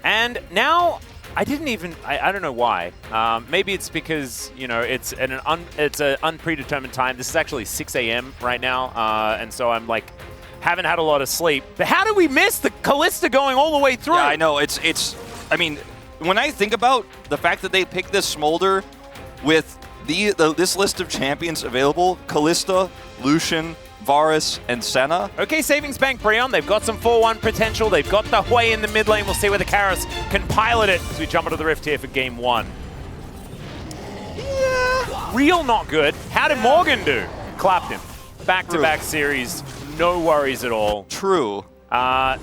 And now, I don't know why. Maybe it's because, you know, it's an unpredetermined time. This is actually 6 a.m. right now, and so I'm like, haven't had a lot of sleep. But how did we miss the Kalista going all the way through? Yeah, I know. I mean, when I think about the fact that they picked this Smolder with this list of champions available, Kalista, Lucian, Varus, and Senna. Okay, Savings Bank Breon, they've got some 4-1 potential. They've got the Hui in the mid lane. We'll see whether Karis can pilot it as we jump into the Rift here for game 1. Yeah. Real not good. How did Morgan do? Clapped him. Back-to-back series, no worries at all. True.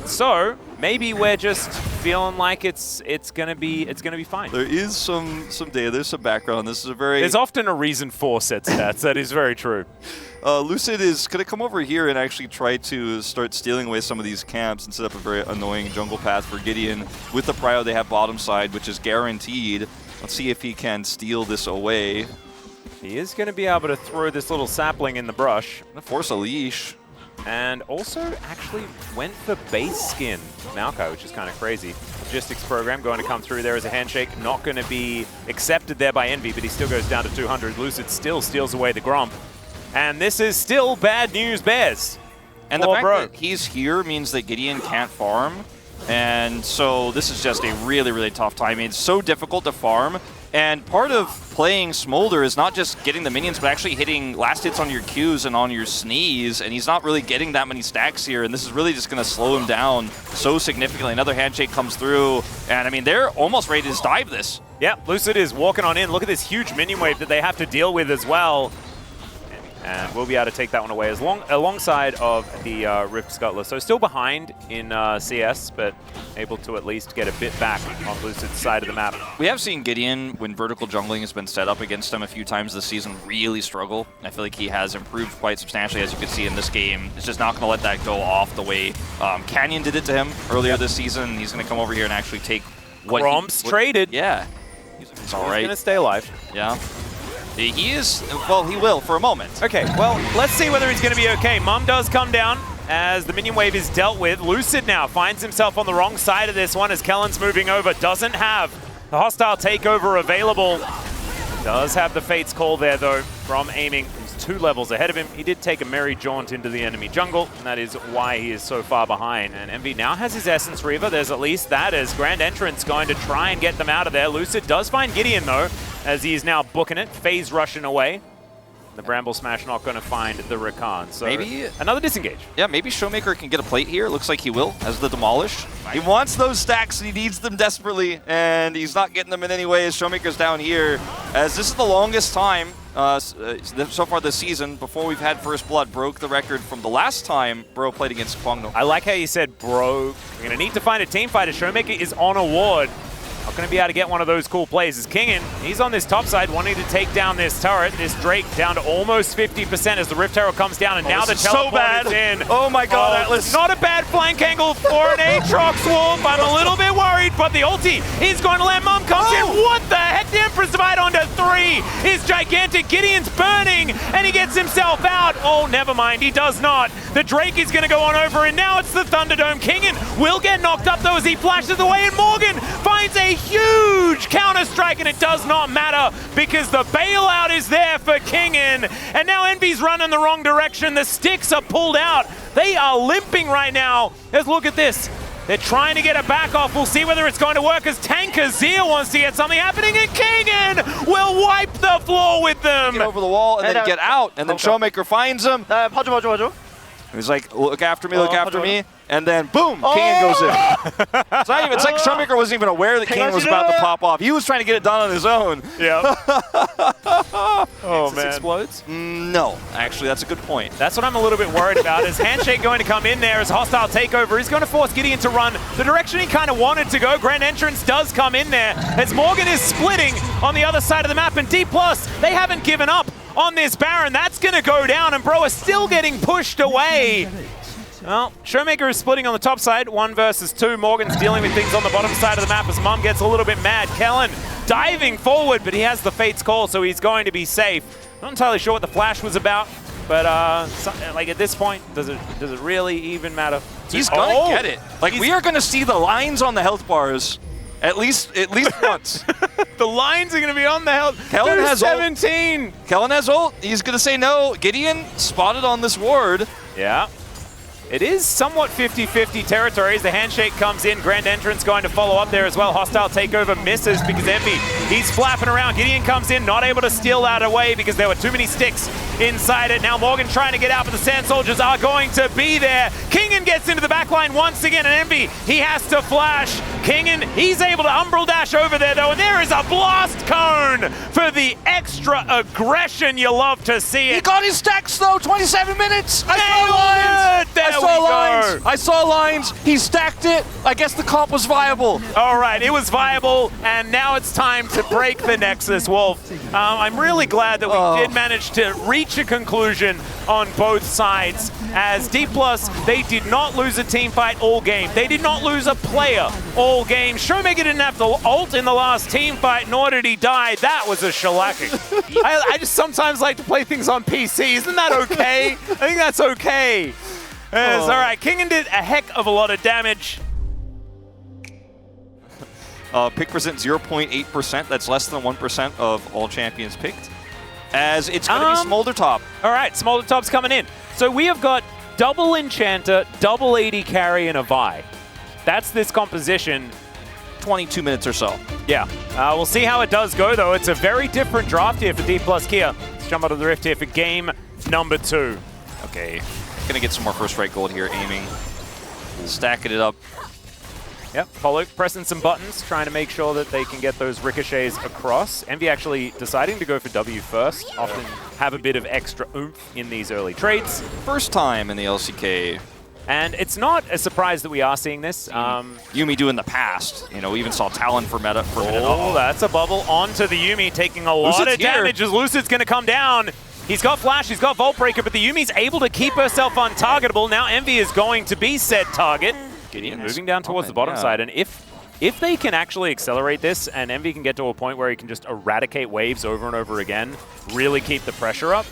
So maybe we're just feeling like it's gonna be fine. There is some data. There's some background. This is a very. There's often a reason for set stats. That is very true. Lucid is going to come over here and actually try to start stealing away some of these camps and set up a very annoying jungle path for Gideon with the prio they have bottom side, which is guaranteed. Let's see if he can steal this away. He is going to be able to throw this little sapling in the brush. Gonna force a leash. And also actually went for base skin Maokai, which is kind of crazy. Logistics program going to come through there as a handshake. Not going to be accepted there by Envy, but he still goes down to 200. Lucid still steals away the Gromp. And this is still bad news bears. And the fact that he's here means that Gideon can't farm. And so this is just a really, really tough time. It's so difficult to farm. And part of playing Smolder is not just getting the minions, but actually hitting last hits on your Qs and on your sneeze. And he's not really getting that many stacks here. And this is really just going to slow him down so significantly. Another handshake comes through. And I mean, they're almost ready to just dive this. Yeah, Lucid is walking on in. Look at this huge minion wave that they have to deal with as well. And we'll be able to take that one away alongside of the Rift Scuttler. So still behind in CS, but able to at least get a bit back on Lucid's side of the map. We have seen Gideon, when vertical jungling has been set up against him a few times this season, really struggle. I feel like he has improved quite substantially, as you can see in this game. It's just not going to let that go off the way Canyon did it to him earlier this season. He's going to come over here and actually take what Gromp's traded. Yeah. He's all right. He's going to stay alive. Yeah. He is, well, he will for a moment. Okay, well, let's see whether he's going to be okay. Mum does come down as the minion wave is dealt with. Lucid now finds himself on the wrong side of this one as Kellen's moving over. Doesn't have the hostile takeover available. Does have the Fate's Call there, though, from aiming. He's 2 levels ahead of him. He did take a merry jaunt into the enemy jungle, and that is why he is so far behind. And Envy now has his Essence Reaver. There's at least that as Grand Entrance going to try and get them out of there. Lucid does find Gideon, though, as he is now booking it. Phase rushing away. The Bramble Smash not going to find the Rakan. So maybe another disengage. Yeah, maybe Showmaker can get a plate here. Looks like he will, as the Demolish. He wants those stacks, and he needs them desperately, and he's not getting them in any way as Showmaker's down here. As this is the longest time so far this season before we've had First Blood. Broke the record from the last time Bro played against Kwangno. I like how you said, bro. We're going to need to find a team fighter. Showmaker is on a ward. Not going to be able to get one of those cool plays. As Kingin, he's on this top side wanting to take down this turret. This Drake down to almost 50% as the Rift Herald comes down, and now the teleport is in. Oh my god, Atlas. Not a bad flank angle for an Aatrox Wolf. I'm a little bit worried, but the ulti is going to land. Mum comes in. What the heck? The Emperor's Divide onto 3 is gigantic. Gideon's burning, and he gets himself out. Oh, never mind. He does not. The Drake is going to go on over, and now it's the Thunderdome. Kingin will get knocked up, though, as he flashes away, and Morgan finds a huge counter-strike, and it does not matter because the bailout is there for Kingin. And now Envy's running the wrong direction. The sticks are pulled out. They are limping right now. Let's look at this. They're trying to get it back off. We'll see whether it's going to work as Tanker Zia wants to get something happening, and Kingin will wipe the floor with them. Get over the wall and then get out, and then Showmaker finds him. 봐줘. He's like, look after me, look after me. And then, boom, Kingin goes in. It's not even, it's like Showmaker wasn't even aware that Kingin was about to pop off. He was trying to get it done on his own. Yeah. Oh, man. Explodes? No, actually, that's a good point. That's what I'm a little bit worried about. Is Handshake going to come in there as hostile takeover? He's going to force Gideon to run the direction he kind of wanted to go. Grand Entrance does come in there as Morgan is splitting on the other side of the map. And D+, they haven't given up on this Baron. That's going to go down, and Bro is still getting pushed away. Well, Showmaker is splitting on the top side, 1 versus 2. Morgan's dealing with things on the bottom side of the map as Mum gets a little bit mad. Kellen diving forward, but he has the Fate's Call, so he's going to be safe. Not entirely sure what the flash was about, but like at this point, does it really even matter? He's gonna get it. Like, we are gonna see the lines on the health bars At least once. The lines are going to be on the hell. Kellen has 17. Kellen has ult. He's going to say no. Gideon spotted on this ward. Yeah. It is somewhat 50-50 territory as the handshake comes in. Grand Entrance going to follow up there as well. Hostile takeover misses because Envy, he's flapping around. Gideon comes in, not able to steal that away because there were too many sticks inside it. Now Morgan trying to get out, but the Sand Soldiers are going to be there. Kingen gets into the backline once again, and Envy, he has to flash. Kingen, he's able to umbral dash over there though, and there is a blast cone for the extra aggression you love to see it. He got his stacks though, 27 minutes. I saw lines. He stacked it. I guess the comp was viable. All right, it was viable, and now it's time to break the Nexus, Wolf. I'm really glad that we did manage to reach a conclusion on both sides, as D+, they did not lose a team fight all game. They did not lose a player all game. Showmaker didn't have to ult in the last team fight, nor did he die. That was a shellacking. I just sometimes like to play things on PC. Isn't that okay? I think that's okay. All right, Kingen did a heck of a lot of damage. Pick percent 0.8%. That's less than 1% of all champions picked. As it's going to be Smolder Top. All right, Smolder Top's coming in. So we have got double Enchanter, double AD carry, and a Vi. That's this composition. 22 minutes or so. Yeah. We'll see how it does go, though. It's a very different draft here for D+ Kia. Let's jump out of the rift here for game number 2. Okay. Gonna get some more first strike gold here, aiming, stacking it up. Yep, Polo pressing some buttons, trying to make sure that they can get those ricochets across. Envy actually deciding to go for W first, often have a bit of extra oomph in these early trades. First time in the LCK. And it's not a surprise that we are seeing this. Yuumi do in the past. You know, we even saw Talon for meta for a minute. Oh, that's a bubble onto the Yuumi, taking a lot of damage as Lucid's gonna come down. He's got Flash, he's got Vault Breaker, but the Yumi's able to keep herself untargetable. Now Envy is going to be said target. Gideon moving down towards the bottom side, and if they can actually accelerate this and Envy can get to a point where he can just eradicate waves over and over again, really keep the pressure up,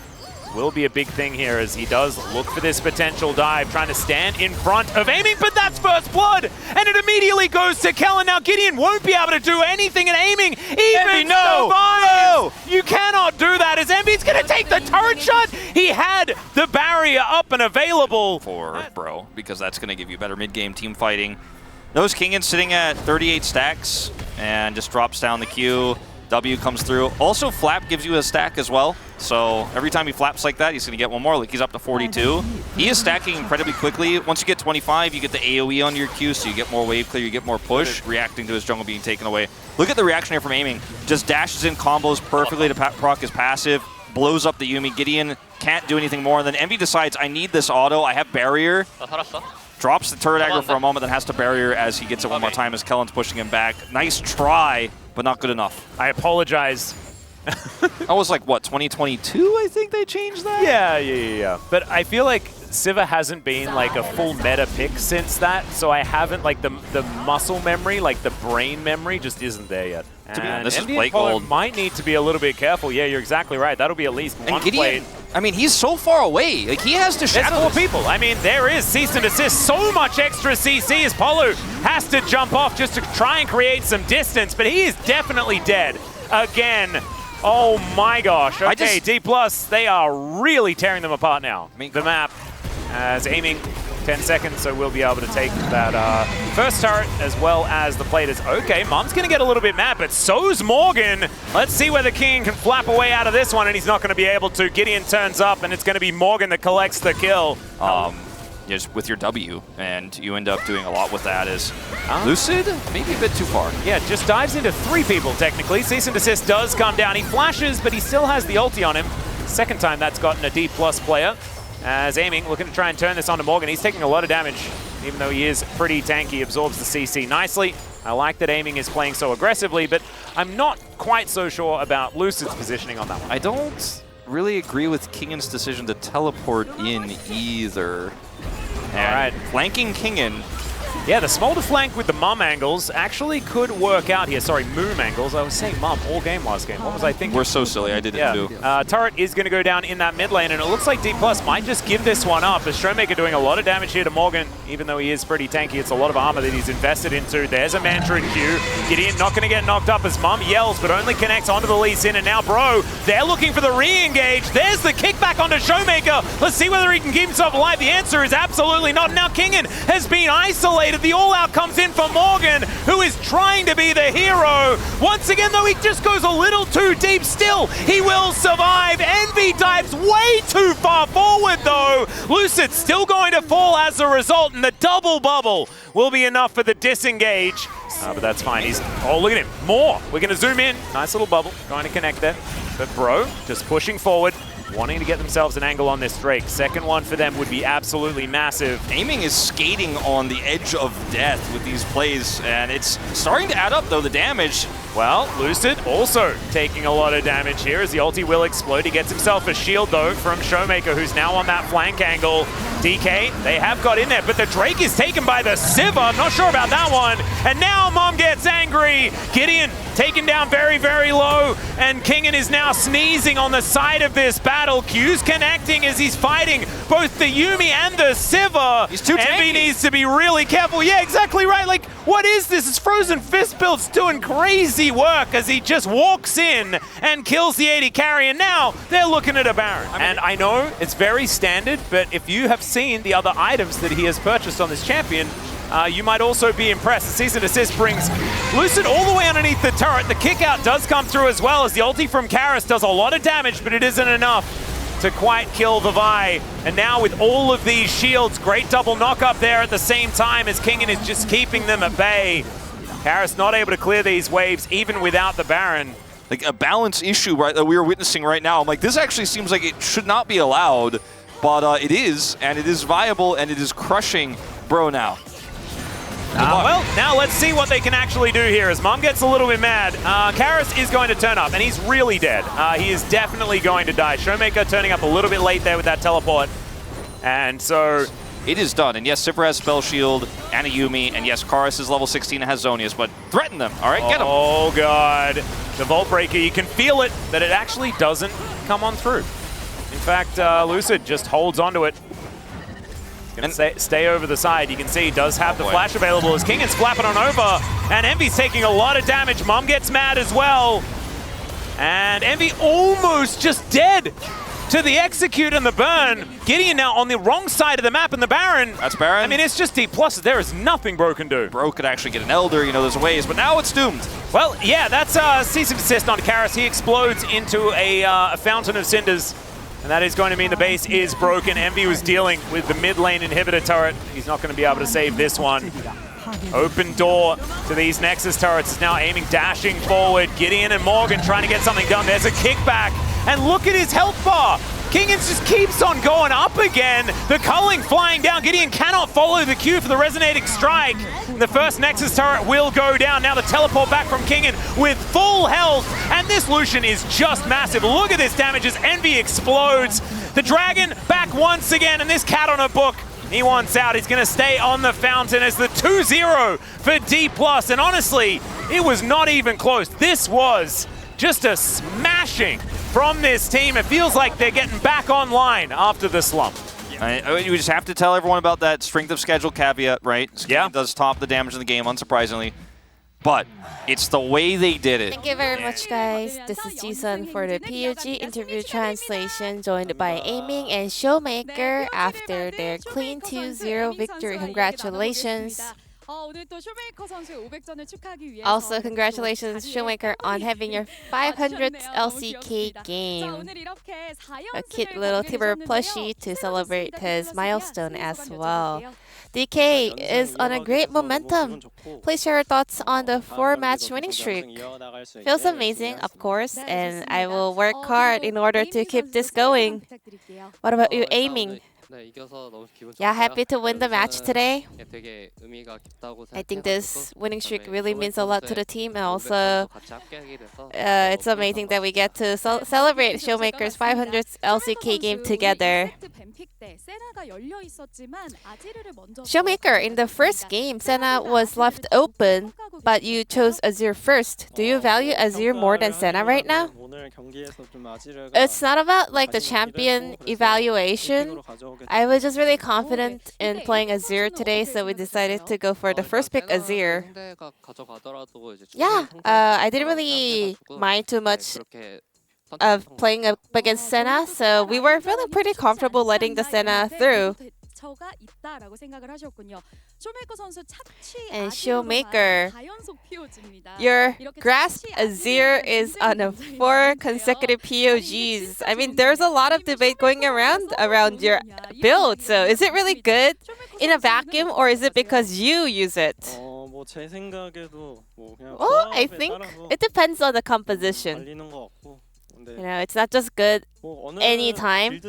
will be a big thing here as he does look for this potential dive, trying to stand in front of aiming, but that's first blood, and it immediately goes to Kellen. Now Gideon won't be able to do anything at aiming, even no! You cannot do that as Envy's gonna take the turret shot. He had the barrier up and available. For bro, because that's gonna give you better mid-game team fighting. Those Kingen sitting at 38 stacks and just drops down the queue. W comes through. Also, Flap gives you a stack as well. So every time he flaps like that, he's going to get one more. Like he's up to 42. He is stacking incredibly quickly. Once you get 25, you get the AoE on your Q, so you get more wave clear, you get more push, reacting to his jungle being taken away. Look at the reaction here from aiming. Just dashes in combos perfectly to proc his passive, blows up the Yuumi. Gideon can't do anything more. And then Envy decides, I need this auto. I have barrier. Drops the turret aggro for a moment, then has to barrier as he gets it one more time as Kellen's pushing him back. Nice try, but not good enough. I apologize. That was like, what, 2022, I think they changed that? Yeah. But I feel like Sivir hasn't been like a full meta pick since that, so I haven't, like, the muscle memory, like the brain memory just isn't there yet. To be honest, this is plate gold. Might need to be a little bit careful. Yeah, you're exactly right. That'll be at least one Gideon, plate. I mean, he's so far away. Like, he has to shadow There's 4 people. I mean, there is cease and desist. So much extra CC as Polu has to jump off just to try and create some distance, but he is definitely dead again. Oh my gosh. Okay, D+, they are really tearing them apart now. The map as aiming 10 seconds, so we'll be able to take that first turret as well as the plate is okay. Mom's going to get a little bit mad, but so's Morgan. Let's see whether King can flap away out of this one, and he's not going to be able to. Gideon turns up, and it's going to be Morgan that collects the kill. Just with your W, and you end up doing a lot with that as Lucid, maybe a bit too far. Yeah, just dives into 3 people, technically. Cease and desist does come down. He flashes, but he still has the ulti on him. Second time that's gotten a D+ player. As aiming, looking to try and turn this onto Morgan. He's taking a lot of damage, even though he is pretty tanky, absorbs the CC nicely. I like that aiming is playing so aggressively, but I'm not quite so sure about Lucid's positioning on that one. I don't really agree with Kingen's decision to teleport in either. All right. Flanking Kingen Yeah, the Smolder flank with the Mum angles actually could work out here. Sorry, Moom angles. I was saying Mum all game last game. What was I thinking? We're so silly. I did it too. Turret is going to go down in that mid lane, and it looks like D+ might just give this one up. As Showmaker doing a lot of damage here to Morgan, even though he is pretty tanky. It's a lot of armor that he's invested into. There's a Mantra in Q. Gideon not going to get knocked up as Mum yells, but only connects onto the Lee Sin. And now Bro, they're looking for the re-engage. There's the kickback onto Showmaker. Let's see whether he can keep himself alive. The answer is absolutely not. Now Kingen has been isolated. The all-out comes in for Morgan, who is trying to be the hero. Once again, though, he just goes a little too deep. Still, he will survive. Envy dives way too far forward, though. Lucid still going to fall as a result, and the double bubble will be enough for the disengage. But that's fine. He's, oh, look at him. More. We're going to zoom in. Nice little bubble. Trying to connect there. But Bro, just pushing forward, wanting to get themselves an angle on this Drake. Second one for them would be absolutely massive. Aiming is skating on the edge of death with these plays, and it's starting to add up, though, the damage. Well, Lucid also taking a lot of damage here as the ulti will explode. He gets himself a shield, though, from Showmaker, who's now on that flank angle. DK, they have got in there, but the Drake is taken by the Siva. I'm not sure about that one. And now Mum gets angry. Gideon taken down very, very low, and Kingen is now sneezing on the side of this battle. Q's connecting as he's fighting both the Yuumi and the Siva. He's too tanky. Envy needs to be really careful. Yeah, exactly right. Like, what is this? It's Frozen Fist builds doing crazy work as he just walks in and kills the AD carry, and now they're looking at a Baron. And I know it's very standard, but if you have seen the other items that he has purchased on this champion, you might also be impressed. The Season Assist brings Lucid all the way underneath the turret. The kick out does come through as well as the ulti from Karis does a lot of damage, but it isn't enough to quite kill the Vi. And now with all of these shields, great double knock up there at the same time as Kingen is just keeping them at bay. Karis not able to clear these waves even without the Baron. Like a balance issue right that we are witnessing right now. I'm like, this actually seems like it should not be allowed, but it is, and it is viable, and it is crushing Bro now. Well, now let's see what they can actually do here as Mum gets a little bit mad. Karis is going to turn up, and he's really dead. He is definitely going to die. Showmaker turning up a little bit late there with that teleport. And so it is done. And yes, Sipper has Spell Shield and a Yuumi, and yes, Karis is level 16 and has Zonius, but threaten them. All right, get them. Oh, God. The Vault Breaker, you can feel it, that it actually doesn't come on through. In fact, Lucid just holds onto it. And stay over the side. You can see he does have the flash available as Kingen's flapping on over. And Envy's taking a lot of damage. Mum gets mad as well. And Envy almost just dead to the execute and the burn. Gideon now on the wrong side of the map and the Baron. That's Baron. I mean, it's just D+. There is nothing Bro can do. Bro could actually get an Elder, you know, there's ways, but now it's doomed. Well, yeah, that's Cease and Desist on Karis. He explodes into a Fountain of Cinders. And that is going to mean the base is broken. Envy was dealing with the mid lane inhibitor turret. He's not going to be able to save this one. Open door to these Nexus turrets is now aiming, dashing forward. Gideon and Morgan trying to get something done. There's a kickback. And look at his health bar. Kingen just keeps on going up again. The culling flying down. Gideon cannot follow the cue for the resonating strike. The first Nexus turret will go down. Now the teleport back from Kingen with full health. And this Lucian is just massive. Look at this damage as Envy explodes. The Dragon back once again. And this cat on a book, he wants out. He's going to stay on the Fountain as the 2-0 for D+. And honestly, it was not even close. This was just a smashing from this team. It feels like they're getting back online after the slump. You just have to tell everyone about that strength of schedule caveat, right? Yeah. It does top the damage in the game, unsurprisingly. But it's the way they did it. Thank you very much, guys. This is Jisun for the POG Interview translation, joined by Aiming and Showmaker after their clean 2-0 victory. Congratulations. Also, congratulations, Showmaker, on having your 500th LCK game. A cute little Tiber plushie to celebrate his milestone as well. DK is on a great momentum. Please share your thoughts on the 4-match winning streak. Feels amazing, of course, and I will work hard in order to keep this going. What about you, Aiming? Yeah, happy to win the match today. I think this winning streak really means a lot to the team, and also it's amazing that we get to celebrate Showmaker's 500th LCK game together. Showmaker, in the first game, Senna was left open, but you chose Azir first. Do you value Azir more than Senna right now? It's not about like the champion evaluation. I was just really confident in playing Azir today, so we decided to go for the first pick, Azir. Yeah, I didn't really mind too much of playing up against Senna, so we were feeling pretty comfortable letting the Senna through. And Showmaker, your grasp Azir is on a 4 consecutive POGs. I mean, there's a lot of debate going around your build. So is it really good in a vacuum, or is it because you use it? Well, I think it depends on the composition. You know, it's not just good anytime.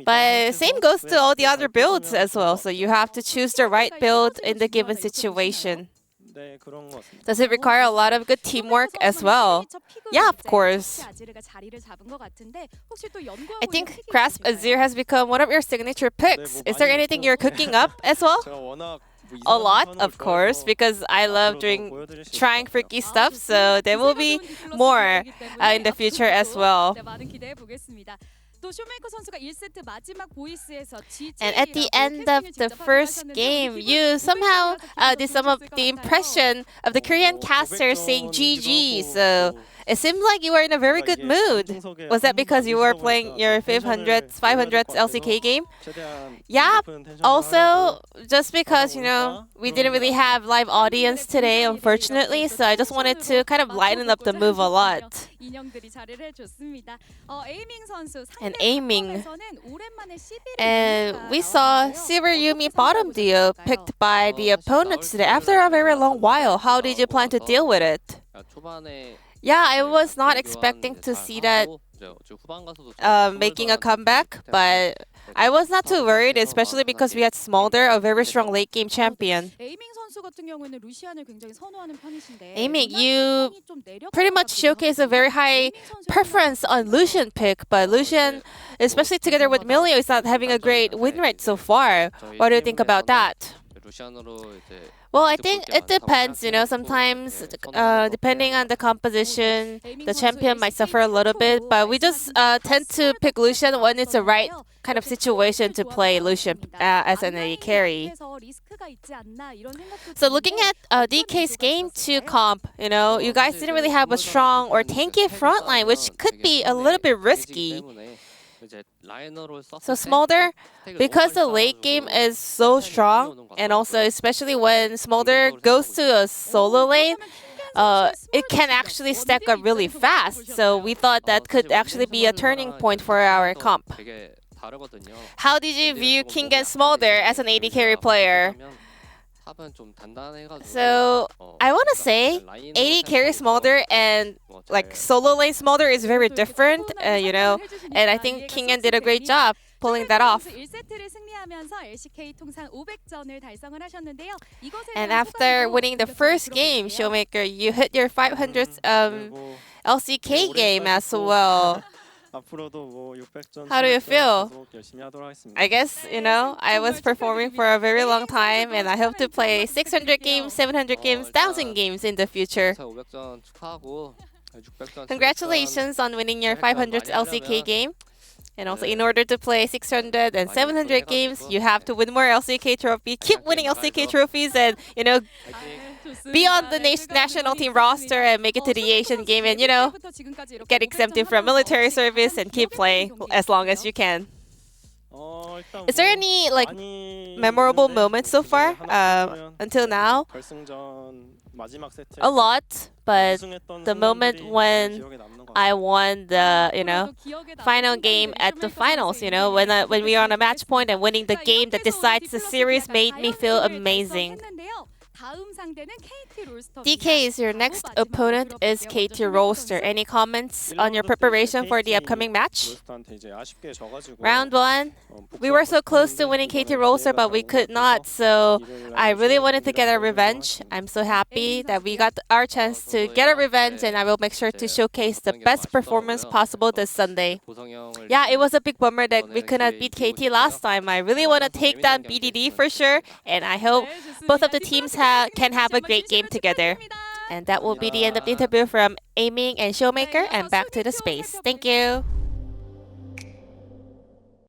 But same goes to all the other builds as well. So you have to choose the right build in the given situation. Does it require a lot of good teamwork as well? Yeah, of course. I think Grasp Azir has become one of your signature picks. Is there anything you're cooking up as well? A lot, of course, because I love trying freaky stuff, so there will be more in the future as well. And at the end of the first game, you somehow did some of the impression of the Korean caster saying GG, so it seemed like you were in a very good mood. Was that because you were playing your 500th LCK game? Yeah, also just because, you know, we didn't really have live audience today, unfortunately, so I just wanted to kind of lighten up the move a lot. And aiming. And we saw Silver Yumi bottom duo picked by the opponents today after a very long while. How did you plan to deal with it? Yeah, I was not expecting to see that making a comeback, but I was not too worried, especially because we had Smolder, a very strong late game champion. Aiming, you pretty much showcase a very high preference on Lucian pick, but Lucian, especially together with Milio, is not having a great win rate so far. What do you think about that? Well, I think it depends, you know, sometimes depending on the composition, the champion might suffer a little bit, but we just tend to pick Lucian when it's the right kind of situation to play Lucian as an AD carry. So looking at DK's game 2 comp, you know, you guys didn't really have a strong or tanky frontline, which could be a little bit risky. So Smolder, because the late game is so strong, and also especially when Smolder goes to a solo lane, it can actually stack up really fast. So we thought that could actually be a turning point for our comp. How did you view King and Smolder as an AD carry player? So I want to say AD carry Smolder and like solo lane Smolder is very different, you know, and I think Kingen did a great job pulling that off. And after winning the first game, Showmaker, you hit your 500th LCK game as well. How do you feel? I guess, you know, I was performing for a very long time, and I hope to play 600 games, 700 games, 1,000 games in the future. Congratulations on winning your 500th LCK game. And also, in order to play 600 and 700 games, you have to win more LCK trophies, keep winning LCK trophies, and, you know, be on the national team roster and make it to the Asian game, and, you know, get exempted from military service and keep playing as long as you can. Is there any like memorable moments so far until now? A lot, but the moment when I won the, you know, final game at the finals, you know, when we were on a match point and winning the game that decides the series made me feel amazing. DK, your next opponent is KT Rolster. Any comments on your preparation for the upcoming match? Round 1, we were so close to winning KT Rolster, but we could not, so I really wanted to get a revenge. I'm so happy that we got our chance to get a revenge, and I will make sure to showcase the best performance possible this Sunday. Yeah, it was a big bummer that we could not beat KT last time. I really want to take down BDD for sure, and I hope both of the teams can have a great game together. And that will be the end of the interview from Aiming and Showmaker, and back to the space. Thank you.